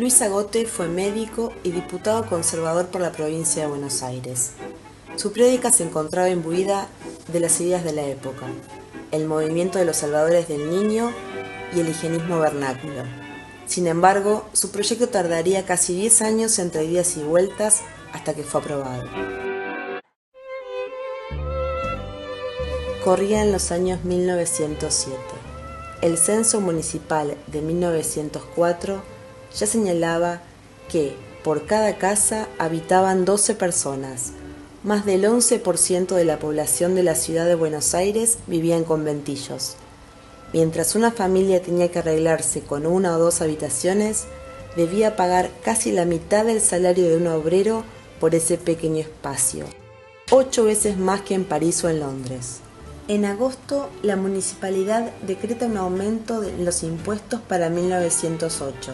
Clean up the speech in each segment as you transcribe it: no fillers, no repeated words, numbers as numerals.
Luis Agote fue médico y diputado conservador por la provincia de Buenos Aires. Su prédica se encontraba imbuida de las ideas de la época, el movimiento de los salvadores del niño y el higienismo vernáculo. Sin embargo, su proyecto tardaría casi 10 años entre idas y vueltas hasta que fue aprobado. Corrían los años 1907. El censo municipal de 1904 ya señalaba que por cada casa habitaban 12 personas. Más del 11% de la población de la ciudad de Buenos Aires vivía en conventillos. Mientras una familia tenía que arreglarse con 1 o 2 habitaciones, debía pagar casi la mitad del salario de un obrero por ese pequeño espacio, 8 veces más que en París o en Londres. En agosto, la municipalidad decreta un aumento de los impuestos para 1908.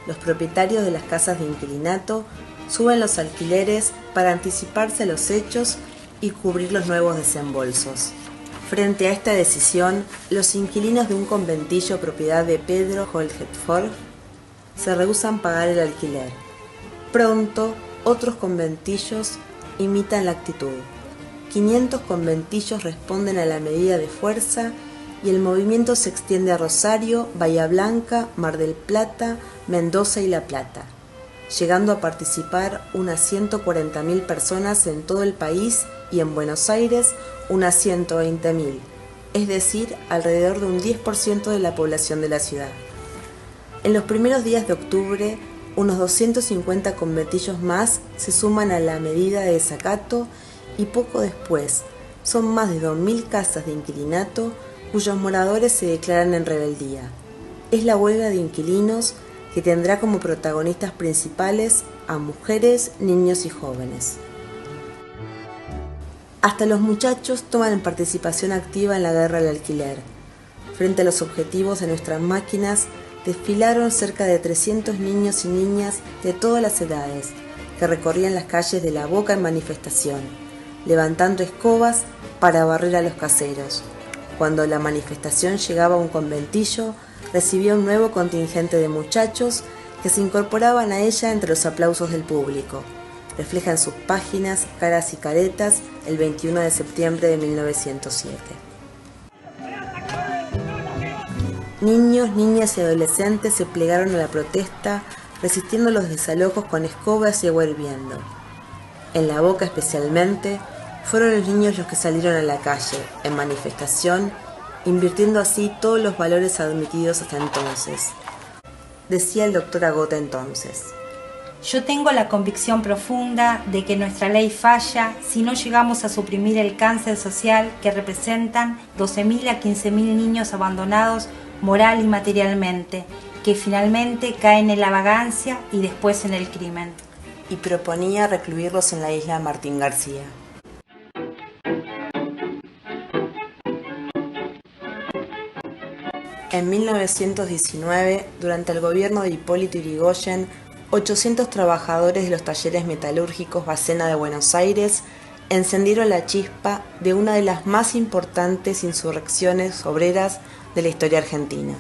Los propietarios de las casas de inquilinato suben los alquileres para anticiparse a los hechos y cubrir los nuevos desembolsos. Frente a esta decisión, los inquilinos de un conventillo propiedad de Pedro Holgetford se rehúsan a pagar el alquiler. Pronto, otros conventillos imitan la actitud. 500 conventillos responden a la medida de fuerza y el movimiento se extiende a Rosario, Bahía Blanca, Mar del Plata, Mendoza y La Plata, llegando a participar unas 140.000 personas en todo el país y en Buenos Aires unas 120.000, es decir, alrededor de un 10% de la población de la ciudad. En los primeros días de octubre, unos 250 conventillos más se suman a la medida de desacato y poco después son más de 2.000 casas de inquilinato cuyos moradores se declaran en rebeldía. Es la huelga de inquilinos que tendrá como protagonistas principales a mujeres, niños y jóvenes. Hasta los muchachos toman participación activa en la guerra al alquiler. Frente a los objetivos de nuestras máquinas, desfilaron cerca de 300 niños y niñas de todas las edades, que recorrían las calles de La Boca en manifestación, levantando escobas para barrer a los caseros. Cuando la manifestación llegaba a un conventillo, recibía un nuevo contingente de muchachos que se incorporaban a ella entre los aplausos del público. Refleja en sus páginas, caras y caretas, el 21 de septiembre de 1907. Niños, niñas y adolescentes se plegaron a la protesta, resistiendo los desalojos con escobas y agua hirviendo. En La Boca especialmente, fueron los niños los que salieron a la calle, en manifestación, invirtiendo así todos los valores admitidos hasta entonces. Decía el doctor Agote entonces: yo tengo la convicción profunda de que nuestra ley falla si no llegamos a suprimir el cáncer social que representan 12.000 a 15.000 niños abandonados moral y materialmente, que finalmente caen en la vagancia y después en el crimen. Y proponía recluirlos en la isla Martín García. En 1919, durante el gobierno de Hipólito Yrigoyen, 800 trabajadores de los talleres metalúrgicos Bacena de Buenos Aires encendieron la chispa de una de las más importantes insurrecciones obreras de la historia argentina.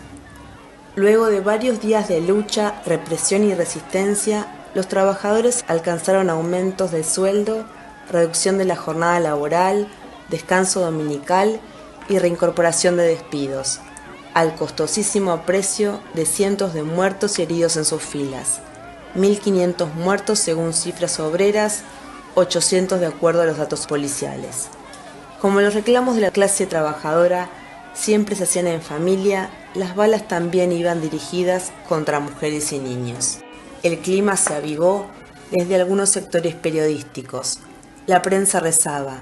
Luego de varios días de lucha, represión y resistencia, los trabajadores alcanzaron aumentos de sueldo, reducción de la jornada laboral, descanso dominical y reincorporación de despidos, al costosísimo precio de cientos de muertos y heridos en sus filas, 1.500 muertos según cifras obreras, 800 de acuerdo a los datos policiales. Como los reclamos de la clase trabajadora siempre se hacían en familia, las balas también iban dirigidas contra mujeres y niños. El clima se avivó desde algunos sectores periodísticos. La prensa rezaba: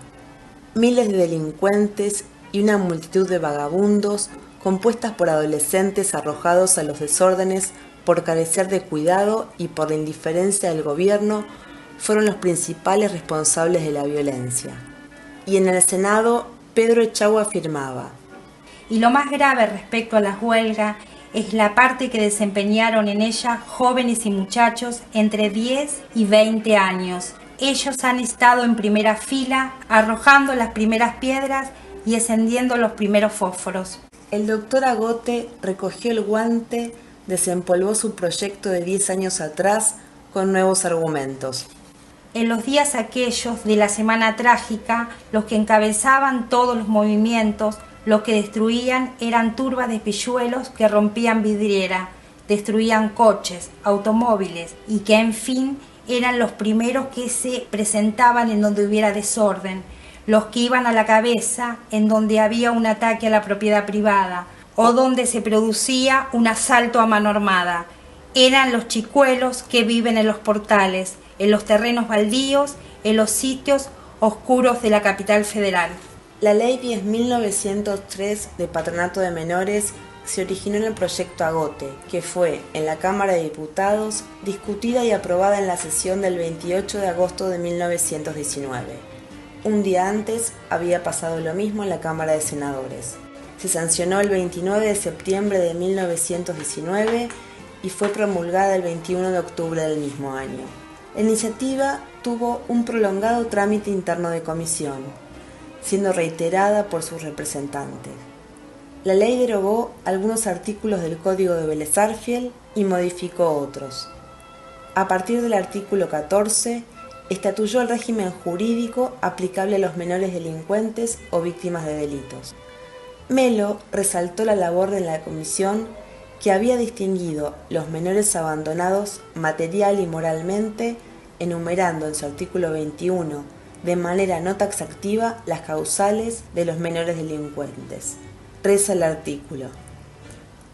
miles de delincuentes y una multitud de vagabundos compuestas por adolescentes arrojados a los desórdenes por carecer de cuidado y por la indiferencia del gobierno fueron los principales responsables de la violencia. Y en el Senado, Pedro Echagüe afirmaba: y lo más grave respecto a las huelgas es la parte que desempeñaron en ella jóvenes y muchachos entre 10 y 20 años. Ellos han estado en primera fila, arrojando las primeras piedras y encendiendo los primeros fósforos. El doctor Agote recogió el guante desempolvó su proyecto de 10 años atrás con nuevos argumentos. En los días aquellos de la Semana Trágica, los que encabezaban todos los movimientos, los que destruían eran turbas de pilluelos que rompían vidriera, destruían coches, automóviles y que, en fin, eran los primeros que se presentaban en donde hubiera desorden, los que iban a la cabeza en donde había un ataque a la propiedad privada o donde se producía un asalto a mano armada. Eran los chicuelos que viven en los portales, en los terrenos baldíos, en los sitios oscuros de la capital federal. La Ley 10.903 de Patronato de Menores se originó en el proyecto Agote, que fue, en la Cámara de Diputados, discutida y aprobada en la sesión del 28 de agosto de 1919. Un día antes había pasado lo mismo en la Cámara de Senadores. Se sancionó el 29 de septiembre de 1919 y fue promulgada el 21 de octubre del mismo año. La iniciativa tuvo un prolongado trámite interno de comisión, siendo reiterada por sus representantes. La ley derogó algunos artículos del Código de Vélez Sarsfield y modificó otros. A partir del artículo 14, estatuyó el régimen jurídico aplicable a los menores delincuentes o víctimas de delitos. Melo resaltó la labor de la comisión, que había distinguido los menores abandonados material y moralmente, enumerando en su artículo 21 de manera no taxativa las causales de los menores delincuentes. Reza el artículo: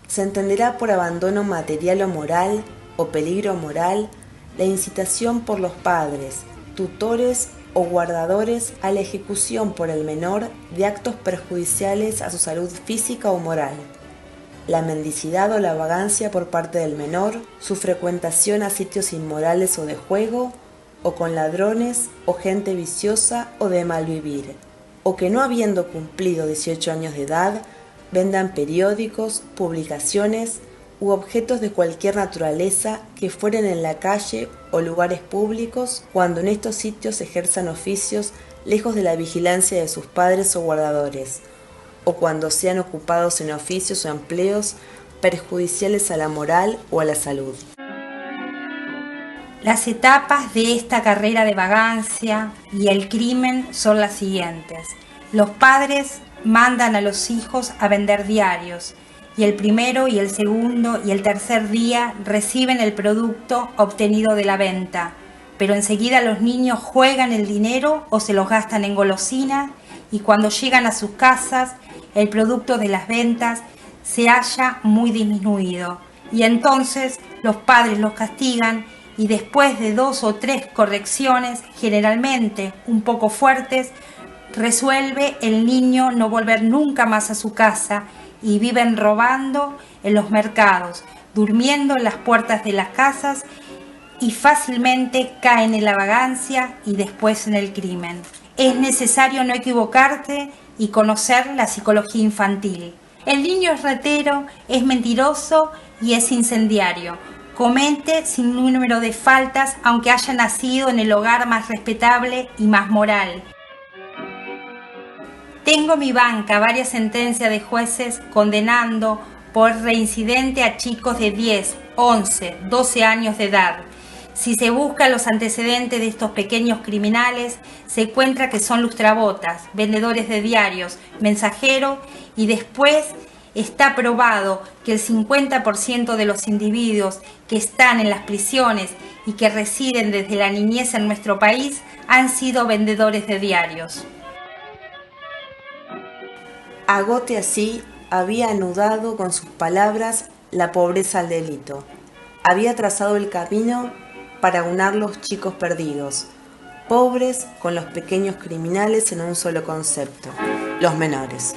se entenderá por abandono material o moral o peligro moral la incitación por los padres, tutores o guardadores a la ejecución por el menor de actos perjudiciales a su salud física o moral, la mendicidad o la vagancia por parte del menor, su frecuentación a sitios inmorales o de juego, o con ladrones o gente viciosa o de mal vivir, o que no habiendo cumplido 18 años de edad, vendan periódicos, publicaciones u objetos de cualquier naturaleza que fueren en la calle o lugares públicos cuando en estos sitios ejerzan oficios lejos de la vigilancia de sus padres o guardadores, o cuando sean ocupados en oficios o empleos perjudiciales a la moral o a la salud. Las etapas de esta carrera de vagancia y el crimen son las siguientes. Los padres mandan a los hijos a vender diarios y el primero y el segundo y el tercer día reciben el producto obtenido de la venta, pero enseguida los niños juegan el dinero o se los gastan en golosina y cuando llegan a sus casas el producto de las ventas se halla muy disminuido y entonces los padres los castigan y después de 2 o 3 correcciones, generalmente un poco fuertes, resuelve el niño no volver nunca más a su casa y viven robando en los mercados, durmiendo en las puertas de las casas y fácilmente caen en la vagancia y después en el crimen. Es necesario no equivocarte y conocer la psicología infantil. El niño es ratero, es mentiroso y es incendiario. Comete sin número de faltas aunque haya nacido en el hogar más respetable y más moral. Tengo en mi banca varias sentencias de jueces condenando por reincidente a chicos de 10, 11, 12 años de edad. Si se buscan los antecedentes de estos pequeños criminales, se encuentra que son lustrabotas, vendedores de diarios, mensajeros y después está probado que el 50% de los individuos que están en las prisiones y que residen desde la niñez en nuestro país han sido vendedores de diarios. Agote así había anudado con sus palabras la pobreza al delito. Había trazado el camino para unar los chicos perdidos, pobres con los pequeños criminales en un solo concepto, los menores.